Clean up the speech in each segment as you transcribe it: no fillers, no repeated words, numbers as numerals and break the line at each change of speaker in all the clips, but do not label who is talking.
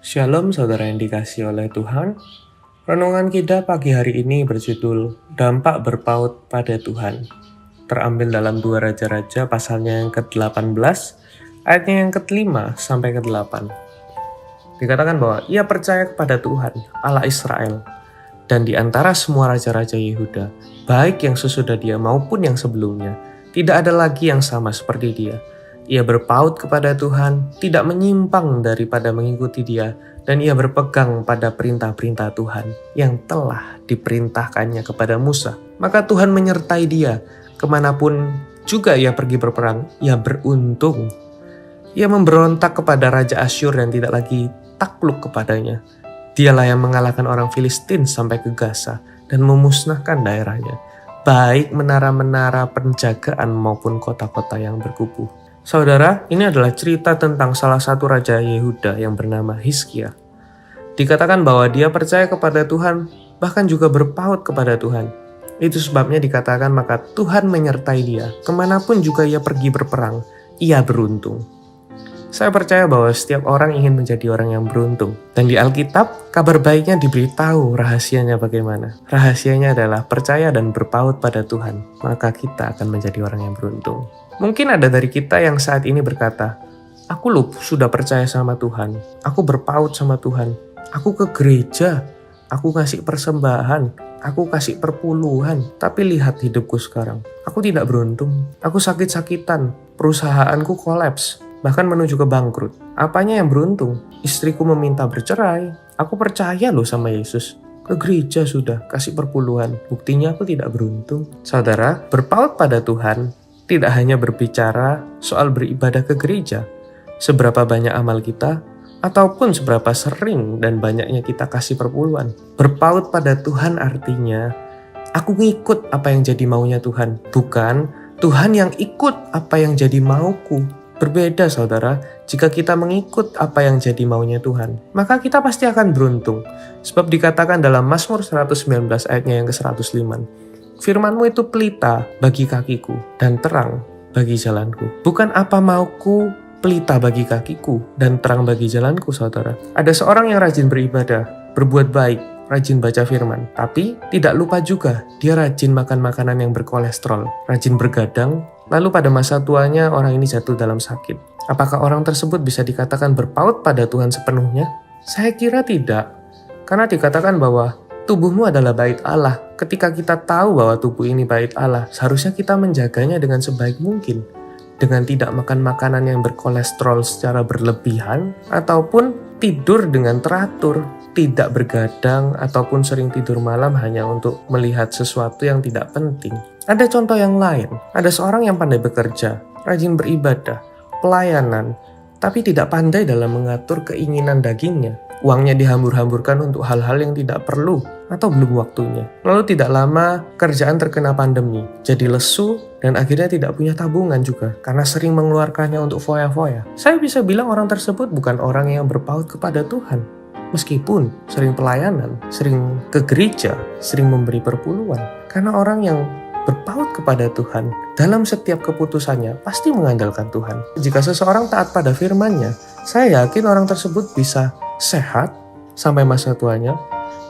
Shalom saudara yang dikasihi oleh Tuhan. Renungan kita pagi hari ini berjudul Dampak Berpaut pada Tuhan. Terambil dalam 2 Raja-Raja pasalnya yang ke-18, ayatnya yang ke-5 sampai ke-8. Dikatakan bahwa ia percaya kepada Tuhan, Allah Israel, dan di antara semua raja-raja Yehuda, baik yang sesudah dia maupun yang sebelumnya, tidak ada lagi yang sama seperti dia. Ia berpaut kepada Tuhan, tidak menyimpang daripada mengikuti Dia, dan ia berpegang pada perintah-perintah Tuhan yang telah diperintahkannya kepada Musa. Maka Tuhan menyertai dia, kemanapun juga ia pergi berperang, ia beruntung. Ia memberontak kepada Raja Asyur dan tidak lagi takluk kepadanya. Dialah yang mengalahkan orang Filistin sampai ke Gaza dan memusnahkan daerahnya, baik menara-menara penjagaan maupun kota-kota yang berkubu. Saudara, ini adalah cerita tentang salah satu raja Yehuda yang bernama Hizkia. Dikatakan bahwa dia percaya kepada Tuhan, bahkan juga berpaut kepada Tuhan. Itu sebabnya dikatakan maka Tuhan menyertai dia. Kemanapun juga ia pergi berperang, ia beruntung. Saya percaya bahwa setiap orang ingin menjadi orang yang beruntung. Dan di Alkitab, kabar baiknya diberitahu rahasianya bagaimana. Rahasianya adalah percaya dan berpaut pada Tuhan. Maka kita akan menjadi orang yang beruntung. Mungkin ada dari kita yang saat ini berkata, aku sudah percaya sama Tuhan, aku berpaut sama Tuhan, aku ke gereja, aku kasih persembahan, aku kasih perpuluhan, tapi lihat hidupku sekarang, aku tidak beruntung, aku sakit-sakitan, perusahaanku kolaps, bahkan menuju ke bangkrut. Apanya yang beruntung? Istriku meminta bercerai, aku percaya sama Yesus. Ke gereja sudah, kasih perpuluhan, buktinya aku tidak beruntung. Saudara, berpaut pada Tuhan tidak hanya berbicara soal beribadah ke gereja, seberapa banyak amal kita, ataupun seberapa sering dan banyaknya kita kasih perpuluhan. Berpaut pada Tuhan artinya, aku ngikut apa yang jadi maunya Tuhan, bukan Tuhan yang ikut apa yang jadi mauku. Berbeda saudara, jika kita mengikut apa yang jadi maunya Tuhan, maka kita pasti akan beruntung. Sebab dikatakan dalam Mazmur 119 ayatnya yang ke-105, Firman-Mu itu pelita bagi kakiku dan terang bagi jalanku. Bukan apa mauku, pelita bagi kakiku dan terang bagi jalanku, saudara. Ada seorang yang rajin beribadah, berbuat baik, rajin baca firman. Tapi tidak lupa juga, dia rajin makan makanan yang berkolesterol, rajin bergadang, lalu pada masa tuanya orang ini jatuh dalam sakit. Apakah orang tersebut bisa dikatakan berpaut pada Tuhan sepenuhnya? Saya kira tidak. Karena dikatakan bahwa tubuhmu adalah bait Allah. Ketika kita tahu bahwa tubuh ini bait Allah, seharusnya kita menjaganya dengan sebaik mungkin. Dengan tidak makan makanan yang berkolesterol secara berlebihan, ataupun tidur dengan teratur, tidak bergadang, ataupun sering tidur malam hanya untuk melihat sesuatu yang tidak penting. Ada contoh yang lain, ada seorang yang pandai bekerja, rajin beribadah, pelayanan, tapi tidak pandai dalam mengatur keinginan dagingnya. Uangnya dihambur-hamburkan untuk hal-hal yang tidak perlu atau belum waktunya. Lalu tidak lama kerjaan terkena pandemi, jadi lesu dan akhirnya tidak punya tabungan juga karena sering mengeluarkannya untuk foya-foya. Saya bisa bilang orang tersebut bukan orang yang berpaut kepada Tuhan. Meskipun sering pelayanan, sering ke gereja, sering memberi perpuluhan. Karena orang yang berpaut kepada Tuhan dalam setiap keputusannya pasti mengandalkan Tuhan. Jika seseorang taat pada firman-Nya, saya yakin orang tersebut bisa sehat sampai masa tuanya,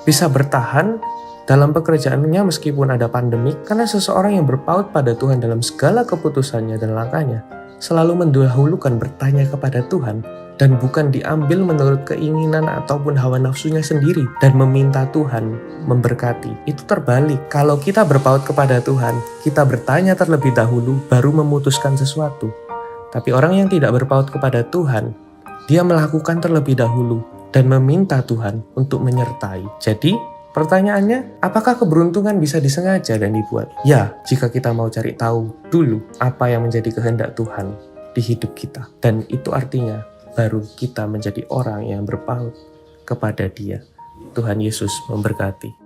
bisa bertahan dalam pekerjaannya meskipun ada pandemi, karena seseorang yang berpaut pada Tuhan dalam segala keputusannya dan langkahnya selalu mendahulukan bertanya kepada Tuhan dan bukan diambil menurut keinginan ataupun hawa nafsunya sendiri dan meminta Tuhan memberkati. Itu terbalik. Kalau kita berpaut kepada Tuhan, kita bertanya terlebih dahulu baru memutuskan sesuatu. Tapi orang yang tidak berpaut kepada Tuhan, dia melakukan terlebih dahulu dan meminta Tuhan untuk menyertai. Jadi, pertanyaannya, apakah keberuntungan bisa disengaja dan dibuat? Ya, jika kita mau cari tahu dulu apa yang menjadi kehendak Tuhan di hidup kita. Dan itu artinya baru kita menjadi orang yang berpaut kepada Dia. Tuhan Yesus memberkati.